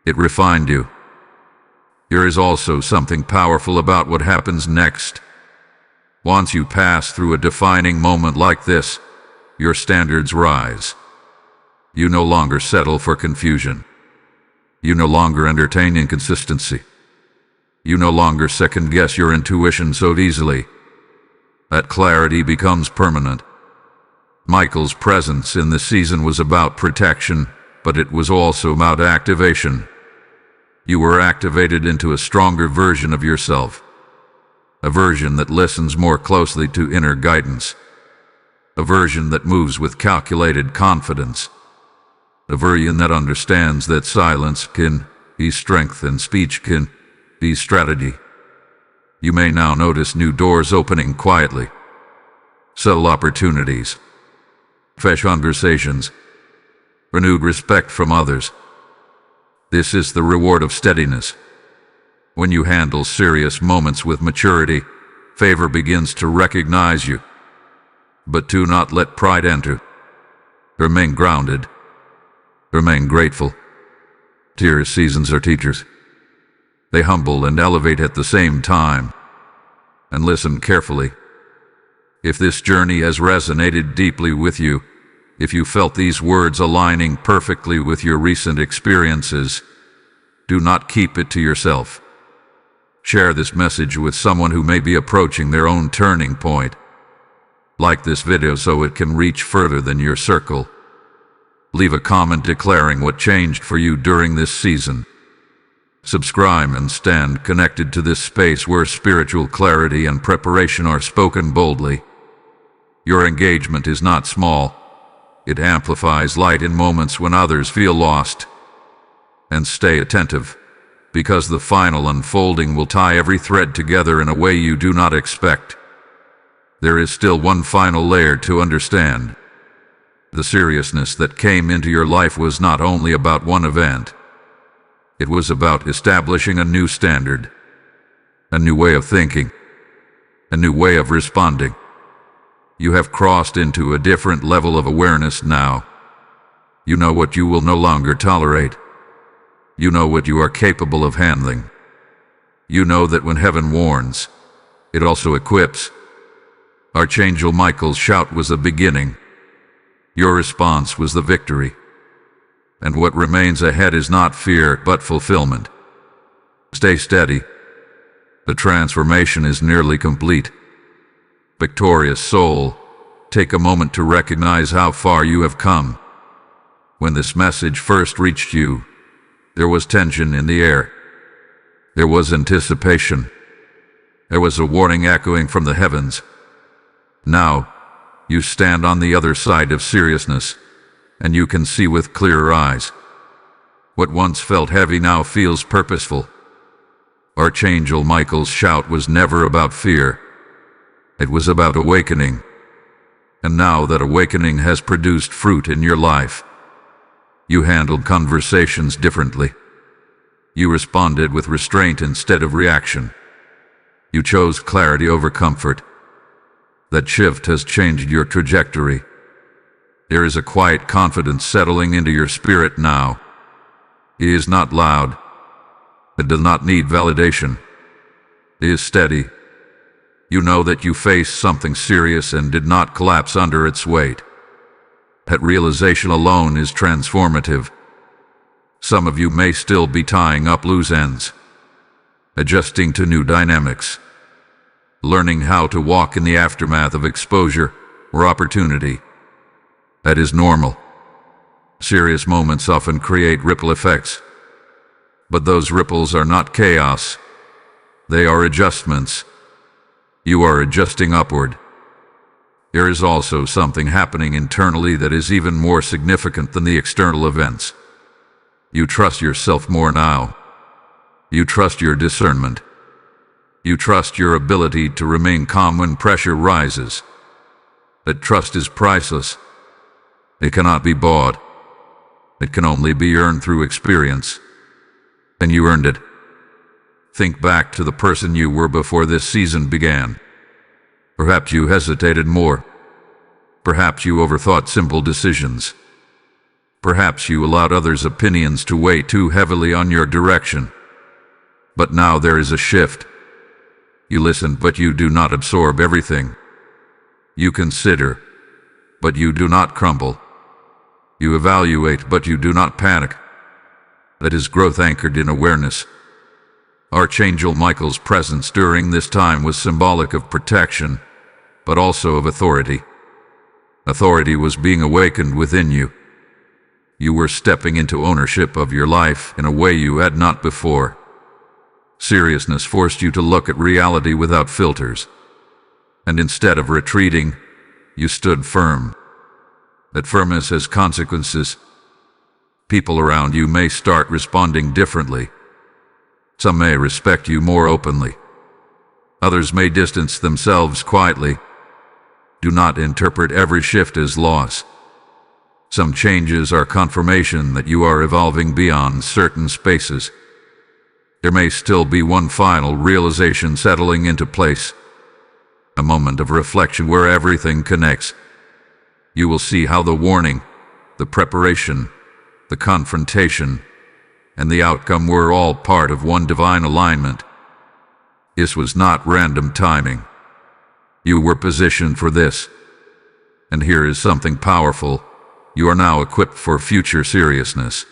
It refined you. There is also something powerful about what happens next. Once you pass through a defining moment like this, your standards rise. You no longer settle for confusion. You no longer entertain inconsistency. You no longer second-guess your intuition so easily. That clarity becomes permanent. Michael's presence in this season was about protection, but it was also about activation. You were activated into a stronger version of yourself. A version that listens more closely to inner guidance. A version that moves with calculated confidence. A version that understands that silence can be strength and speech can be strategy. You may now notice new doors opening quietly. Subtle opportunities. Fresh conversations. Renewed respect from others. This is the reward of steadiness. When you handle serious moments with maturity, favor begins to recognize you. But do not let pride enter. Remain grounded. Remain grateful. Tears seasons are teachers. They humble and elevate at the same time. And listen carefully. If this journey has resonated deeply with you, if you felt these words aligning perfectly with your recent experiences, do not keep it to yourself. Share this message with someone who may be approaching their own turning point. Like this video so it can reach further than your circle. Leave a comment declaring what changed for you during this season. Subscribe and stand connected to this space where spiritual clarity and preparation are spoken boldly. Your engagement is not small. It amplifies light in moments when others feel lost. And stay attentive, because the final unfolding will tie every thread together in a way you do not expect. There is still one final layer to understand. The seriousness that came into your life was not only about one event. It was about establishing a new standard, a new way of thinking, a new way of responding. You have crossed into a different level of awareness now. You know what you will no longer tolerate. You know what you are capable of handling. You know that when heaven warns, it also equips. Archangel Michael's shout was the beginning. Your response was the victory. And what remains ahead is not fear, but fulfillment. Stay steady. The transformation is nearly complete. Victorious soul, take a moment to recognize how far you have come. When this message first reached you, there was tension in the air. There was anticipation. There was a warning echoing from the heavens. Now, you stand on the other side of seriousness, and you can see with clearer eyes. What once felt heavy now feels purposeful. Archangel Michael's shout was never about fear. It was about awakening. And now that awakening has produced fruit in your life, you handled conversations differently. You responded with restraint instead of reaction. You chose clarity over comfort. That shift has changed your trajectory. There is a quiet confidence settling into your spirit now. It is not loud. It does not need validation. It is steady. You know that you faced something serious and did not collapse under its weight. That realization alone is transformative. Some of you may still be tying up loose ends, adjusting to new dynamics, learning how to walk in the aftermath of exposure or opportunity. That is normal. Serious moments often create ripple effects. But those ripples are not chaos. They are adjustments. You are adjusting upward. There is also something happening internally that is even more significant than the external events. You trust yourself more now. You trust your discernment. You trust your ability to remain calm when pressure rises. That trust is priceless. It cannot be bought. It can only be earned through experience. And you earned it. Think back to the person you were before this season began. Perhaps you hesitated more. Perhaps you overthought simple decisions. Perhaps you allowed others' opinions to weigh too heavily on your direction. But now there is a shift. You listen, but you do not absorb everything. You consider, but you do not crumble. You evaluate, but you do not panic. That is growth anchored in awareness. Archangel Michael's presence during this time was symbolic of protection, but also of authority. Authority was being awakened within you. You were stepping into ownership of your life in a way you had not before. Seriousness forced you to look at reality without filters. And instead of retreating, you stood firm. That firmness has consequences. People around you may start responding differently. Some may respect you more openly. Others may distance themselves quietly. Do not interpret every shift as loss. Some changes are confirmation that you are evolving beyond certain spaces. There may still be one final realization settling into place. A moment of reflection where everything connects. You will see how the warning, the preparation, the confrontation, and the outcome were all part of one divine alignment. This was not random timing. You were positioned for this. And here is something powerful. You are now equipped for future seriousness.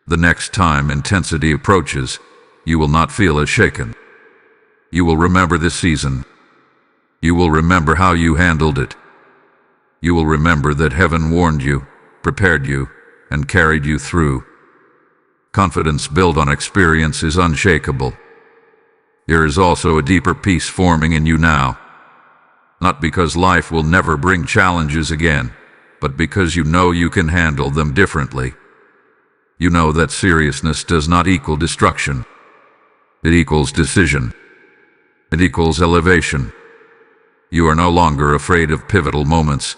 The next time intensity approaches, you will not feel as shaken. You will remember this season. You will remember how you handled it. You will remember that heaven warned you, prepared you, and carried you through. Confidence built on experience is unshakable. There is also a deeper peace forming in you now. Not because life will never bring challenges again, but because you know you can handle them differently. You know that seriousness does not equal destruction. It equals decision. It equals elevation. You are no longer afraid of pivotal moments.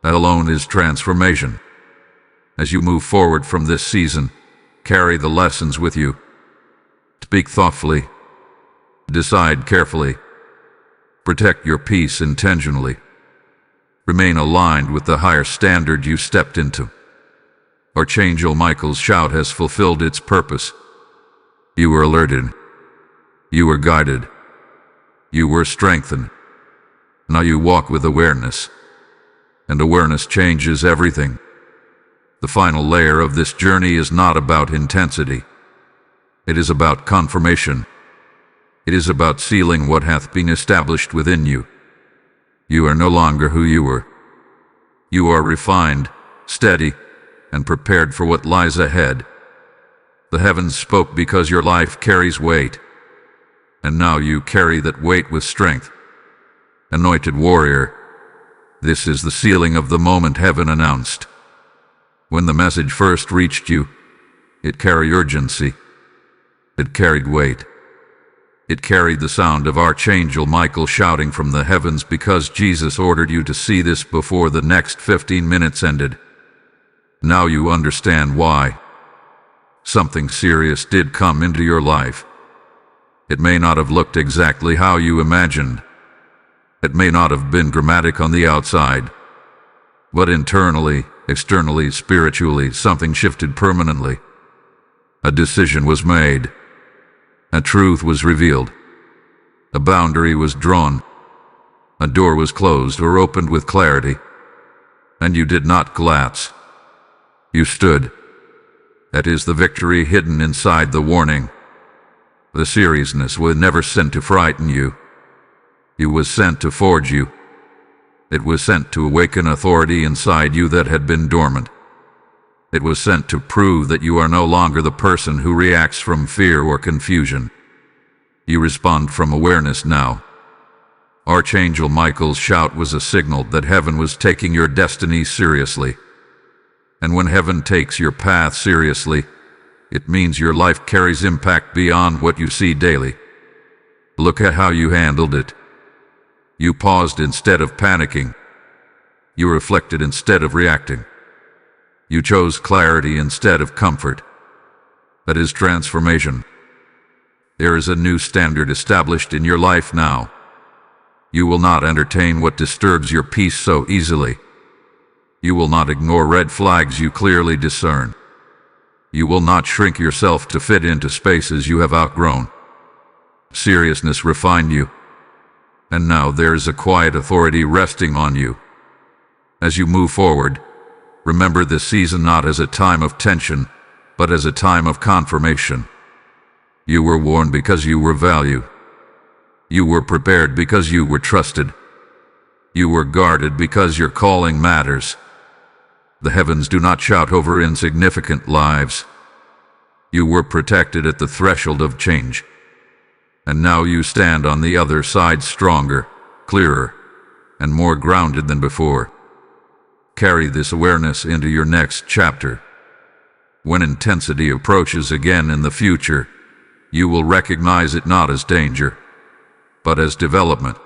That alone is transformation. As you move forward from this season, carry the lessons with you. Speak thoughtfully. Decide carefully. Protect your peace intentionally. Remain aligned with the higher standard you stepped into. Archangel Michael's shout has fulfilled its purpose. You were alerted. You were guided. You were strengthened. Now you walk with awareness. And awareness changes everything. The final layer of this journey is not about intensity. It is about confirmation. It is about sealing what hath been established within you. You are no longer who you were. You are refined, steady, and prepared for what lies ahead. The heavens spoke because your life carries weight, and now you carry that weight with strength. Anointed warrior, this is the sealing of the moment heaven announced. When the message first reached you, it carried urgency. It carried weight. It carried the sound of Archangel Michael shouting from the heavens because Jesus ordered you to see this before the next 15 minutes ended. Now you understand why. Something serious did come into your life. It may not have looked exactly how you imagined. It may not have been dramatic on the outside. But internally, externally, spiritually, something shifted permanently. A decision was made. A truth was revealed. A boundary was drawn. A door was closed or opened with clarity. And you did not collapse. You stood. That is the victory hidden inside the warning. The seriousness was never sent to frighten you. It was sent to forge you. It was sent to awaken authority inside you that had been dormant. It was sent to prove that you are no longer the person who reacts from fear or confusion. You respond from awareness now. Archangel Michael's shout was a signal that heaven was taking your destiny seriously. And when heaven takes your path seriously, it means your life carries impact beyond what you see daily. Look at how you handled it. You paused instead of panicking. You reflected instead of reacting. You chose clarity instead of comfort. That is transformation. There is a new standard established in your life now. You will not entertain what disturbs your peace so easily. You will not ignore red flags you clearly discern. You will not shrink yourself to fit into spaces you have outgrown. Seriousness refined you. And now there is a quiet authority resting on you. As you move forward, remember this season not as a time of tension, but as a time of confirmation. You were warned because you were valued. You were prepared because you were trusted. You were guarded because your calling matters. The heavens do not shout over insignificant lives. You were protected at the threshold of change. And now you stand on the other side stronger, clearer, and more grounded than before. Carry this awareness into your next chapter. When intensity approaches again in the future, you will recognize it not as danger, but as development.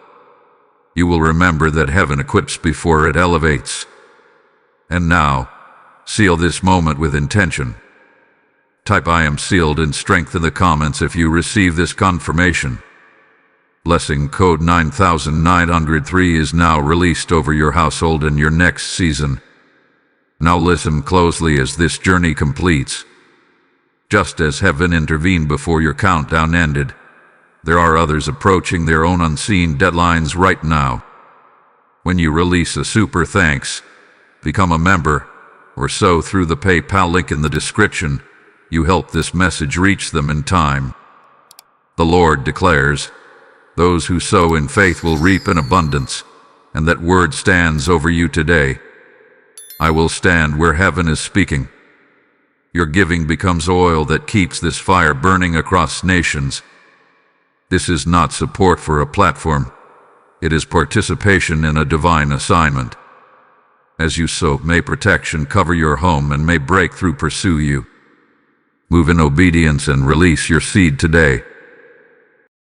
You will remember that heaven equips before it elevates. And now, seal this moment with intention. Type "I am sealed" in strength in the comments if you receive this confirmation. Blessing code 9903 is now released over your household and your next season. Now listen closely as this journey completes. Just as heaven intervened before your countdown ended, there are others approaching their own unseen deadlines right now. When you release a super thanks, become a member, or sow through the PayPal link in the description, you help this message reach them in time. The Lord declares, those who sow in faith will reap in abundance, and that word stands over you today. I will stand where heaven is speaking. Your giving becomes oil that keeps this fire burning across nations. This is not support for a platform. It is participation in a divine assignment. As you sow, may protection cover your home and may breakthrough pursue you. Move in obedience and release your seed today.